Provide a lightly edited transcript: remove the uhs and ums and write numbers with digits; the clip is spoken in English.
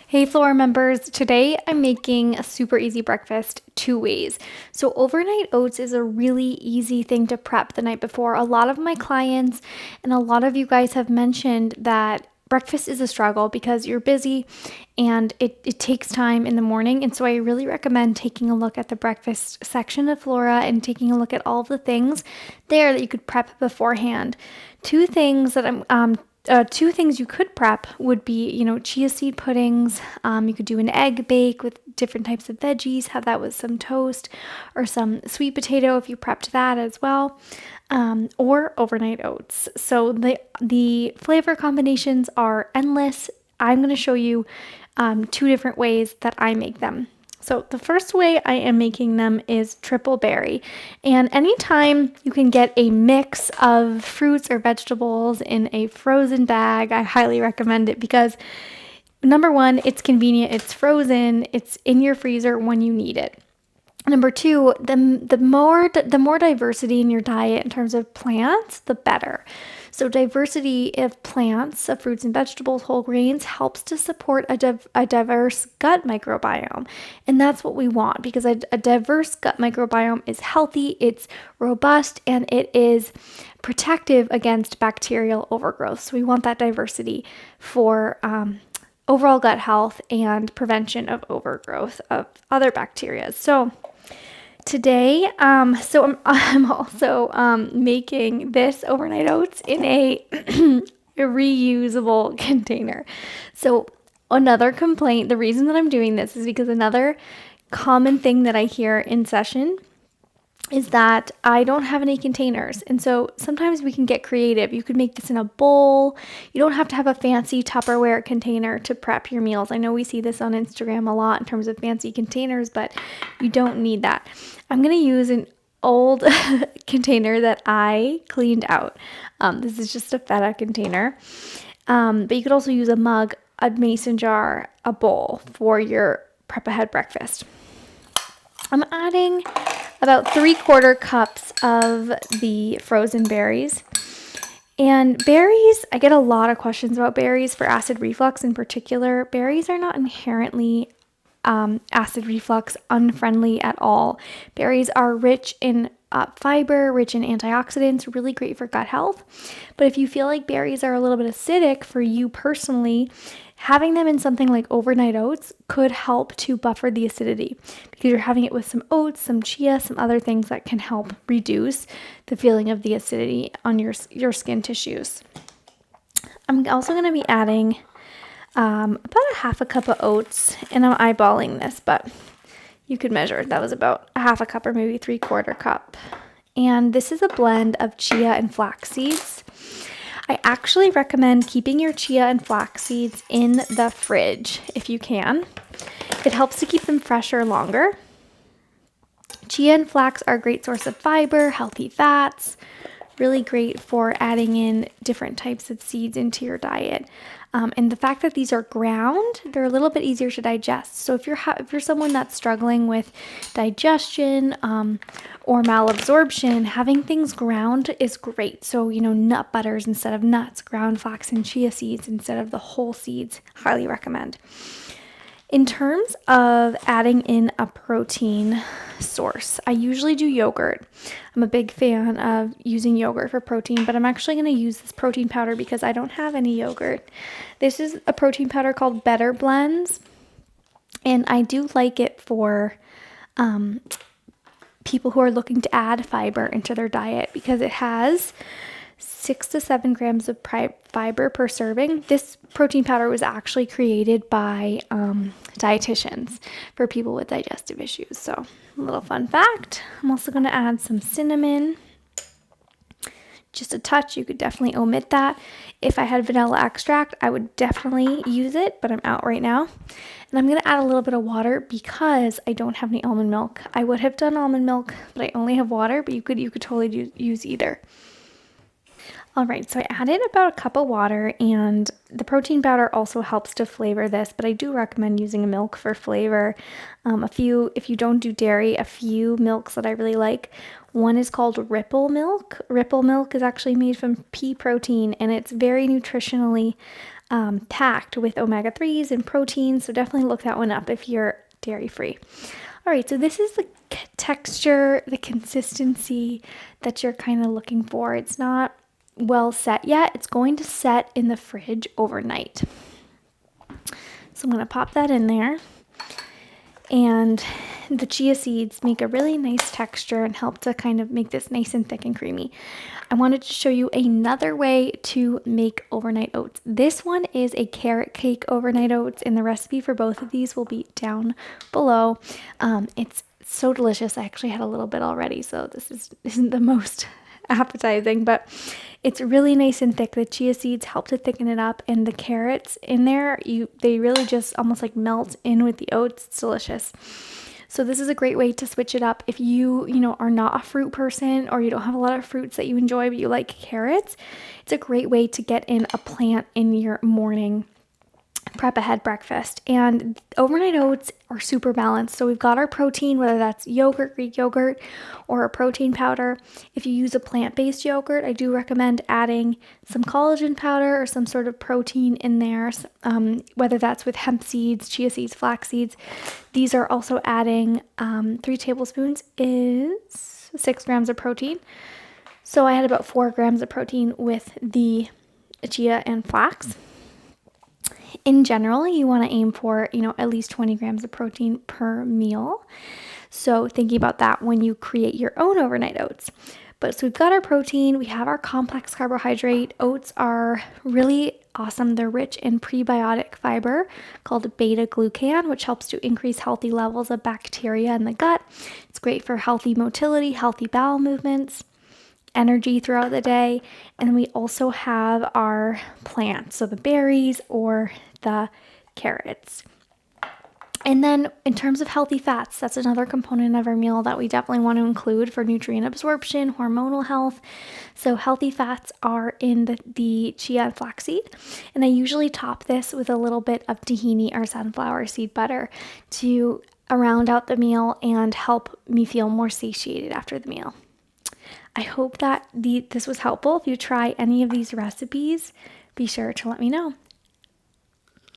Hey FLORA members, today I'm making a super easy breakfast 2 ways. So overnight oats is a really easy thing to prep the night before. A lot of my clients and a lot of you guys have mentioned that breakfast is a struggle because you're busy and it takes time in the morning. And so I really recommend taking a look at the breakfast section of FLORA and taking a look at all of the things there that you could prep beforehand. Two things you could prep would be, chia seed puddings. You could do an egg bake with different types of veggies, have that with some toast or some sweet potato if you prepped that as well, or overnight oats. So the flavor combinations are endless. I'm going to show you two different ways that I make them. So the first way I am making them is triple berry. And anytime you can get a mix of fruits or vegetables in a frozen bag, I highly recommend it because number one, it's convenient, it's frozen, it's in your freezer when you need it. Number two, the more diversity in your diet in terms of plants, the better. So diversity of plants, of fruits and vegetables, whole grains helps to support a diverse gut microbiome. And that's what we want because a diverse gut microbiome is healthy, it's robust, and it is protective against bacterial overgrowth. So we want that diversity for overall gut health and prevention of overgrowth of other bacteria. So today, I'm also making this overnight oats in a reusable container. So another complaint, the reason that I'm doing this is because another common thing that I hear in session is that I don't have any containers. And so sometimes we can get creative. You could make this in a bowl. You don't have to have a fancy Tupperware container to prep your meals. I know we see this on Instagram a lot in terms of fancy containers, but you don't need that. I'm going to use an old container that I cleaned out. This is just a feta container. But you could also use a mug, a mason jar, a bowl for your prep ahead breakfast. I'm adding about 3/4 cups of the frozen berries. And berries, I get a lot of questions about berries for acid reflux in particular. Berries are not inherently acid reflux unfriendly at all. Berries are rich in fiber, rich in antioxidants, really great for gut health. But if you feel like berries are a little bit acidic for you personally, having them in something like overnight oats could help to buffer the acidity because you're having it with some oats, some chia, some other things that can help reduce the feeling of the acidity on your skin tissues. I'm also going to be adding about a half a cup of oats, and I'm eyeballing this, but you could measure. That was about a half a cup or maybe 3/4 cup. And this is a blend of chia and flax seeds. I actually recommend keeping your chia and flax seeds in the fridge if you can. It helps to keep them fresher longer. Chia and flax are a great source of fiber, healthy fats, really great for adding in different types of seeds into your diet. And the fact that these are ground, they're a little bit easier to digest. So if you're someone that's struggling with digestion or malabsorption, having things ground is great. So, nut butters instead of nuts, ground flax and chia seeds instead of the whole seeds, highly recommend. In terms of adding in a protein source, I usually do yogurt. I'm a big fan of using yogurt for protein, but I'm actually going to use this protein powder because I don't have any yogurt. This is a protein powder called BetterBlends, and I do like it for people who are looking to add fiber into their diet because it has 6 to 7 grams of fiber per serving. This protein powder was actually created by dietitians for people with digestive issues. So, a little fun fact. I'm also going to add some cinnamon. Just a touch. You could definitely omit that. If I had vanilla extract, I would definitely use it, but I'm out right now. And I'm going to add a little bit of water because I don't have any almond milk. I would have done almond milk, but I only have water, but you could totally use either. All right, so I added about a cup of water, and the protein powder also helps to flavor this, but I do recommend using a milk for flavor. If you don't do dairy, a few milks that I really like. One is called Ripple milk. Ripple milk is actually made from pea protein, and it's very nutritionally packed with omega-3s and proteins. So definitely look that one up if you're dairy-free. All right, so this is the texture, the consistency that you're kind of looking for. It's not well set yet. It's going to set in the fridge overnight. So I'm going to pop that in there. And the chia seeds make a really nice texture and help to kind of make this nice and thick and creamy. I wanted to show you another way to make overnight oats. This one is a carrot cake overnight oats, and the recipe for both of these will be down below. It's so delicious. I actually had a little bit already, so this isn't the most appetizing, but it's really nice and thick. The chia seeds help to thicken it up, and the carrots in there, they really just almost like melt in with the oats. It's delicious. So this is a great way to switch it up if you are not a fruit person, or you don't have a lot of fruits that you enjoy but you like carrots. It's a great way to get in a plant in your morning prep ahead breakfast. And overnight oats are super balanced. So we've got our protein, whether that's yogurt, Greek yogurt, or a protein powder. If you use a plant-based yogurt, I do recommend adding some collagen powder or some sort of protein in there, whether that's with hemp seeds, chia seeds, flax seeds. These are also adding 3 tablespoons is 6 grams of protein. So I had about 4 grams of protein with the chia and flax. In general, you want to aim for, at least 20 grams of protein per meal. So thinking about that when you create your own overnight oats. But so we've got our protein, we have our complex carbohydrate. Oats are really awesome. They're rich in prebiotic fiber called beta-glucan, which helps to increase healthy levels of bacteria in the gut. It's great for healthy motility, healthy bowel movements, energy throughout the day. And we also have our plants, so the berries or the carrots. And then in terms of healthy fats, that's another component of our meal that we definitely want to include for nutrient absorption, hormonal health. So healthy fats are in the chia and flaxseed. And I usually top this with a little bit of tahini or sunflower seed butter to round out the meal and help me feel more satiated after the meal. I hope that this was helpful. If you try any of these recipes, be sure to let me know.